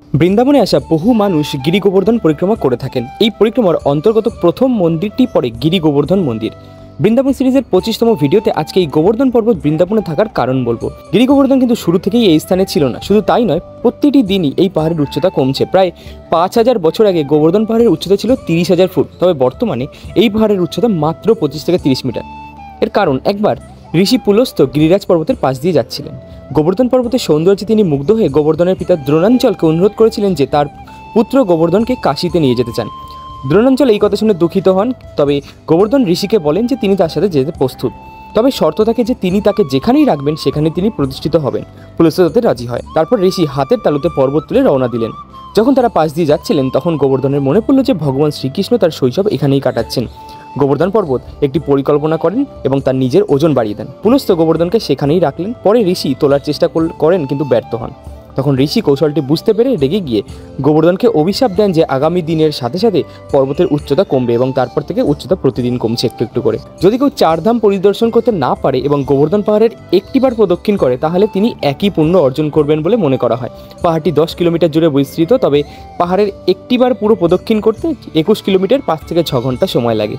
বৃন্দাবনে আসা বহু মানুষ গিরি গোবর্ধন পরিক্রমা করে থাকেন। এই পরিক্রমার অন্তর্গত প্রথম মন্দিরটি পড়ে গিরি গোবর্ধন মন্দির। বৃন্দাবন সিরিজের 25তম ভিডিওতে আজকে এই গোবর্ধন পর্বত বৃন্দাবনে থাকার কারণ বলবো। গিরি গোবর্ধন কিন্তু শুরু থেকেই এই স্থানে ছিল না। শুধু তাই নয়, প্রতিটি দিনই এই পাহাড়ের উচ্চতা কমছে। প্রায় 5000 বছর আগে গোবর্ধন পাহাড়ের উচ্চতা ছিল 30,000 ফুট, তবে বর্তমানে এই পাহাড়ের উচ্চতা মাত্র 25 থেকে 30 মিটার। এর কারণ, একবার ঋষি পুলস্ত্য গিরিরাজ পর্বতের পাশ দিয়ে যাচ্ছিলেন। গোবর্ধন পর্বতের সৌন্দর্যে তিনি মুগ্ধ হয়ে গোবর্ধনের পিতা দ্রোণাঞ্চলকে অনুরোধ করেছিলেন যে তার পুত্র গোবর্ধনকে কাশীতে নিয়ে যেতে চান। দ্রোণাঞ্চল এই কথা শুনে দুঃখিত হন, তবে গোবর্ধন ঋষিকে বলেন যে তিনি তার সাথে যেতে প্রস্তুত, তবে শর্ত থাকে যে তিনি তাকে যেখানেই রাখবেন সেখানে তিনি প্রতিষ্ঠিত হবেন। পুলস্ত্য তাতে রাজি হয়। তারপর ঋষি হাতের তালুতে পর্বত তুলে রওনা দিলেন। যখন তারা পাশ দিয়ে যাচ্ছিলেন তখন গোবর্ধনের মনে পড়ল যে ভগবান শ্রীকৃষ্ণ তার শৈশব এখানেই কাটাচ্ছেন। গোবর্ধন পর্বত একটি পরিকল্পনা করেন এবং তার নিজের ওজন বাড়িয়ে দেন। পুলস্ত্য গোবর্ধনকে সেখানেই রাখলেন। পরে ঋষি তোলার চেষ্টা করেন কিন্তু ব্যর্থ হন। তখন ঋষি কৌশলটি বুঝতে পেরে রেগে গিয়ে গোবর্ধনকে অভিশাপ দেন যে আগামী দিনের সাথে সাথে পর্বতের উচ্চতা কমবে এবং তারপর থেকে উচ্চতা প্রতিদিন কমছে একটু একটু করে। যদি কেউ 4 ধাম পরিদর্শন করতে না পারে এবং গোবর্ধন পাহাড়ের একটিবার প্রদক্ষিণ করে তাহলে তিনি একই পুণ্য অর্জন করবেন বলে মনে করা হয়। পাহাড়টি 10 কিলোমিটার জুড়ে বিস্তৃত, তবে পাহাড়ের একটিবার পুরো প্রদক্ষিণ করতে 21 কিলোমিটার 5 থেকে 6 ঘন্টা সময় লাগে।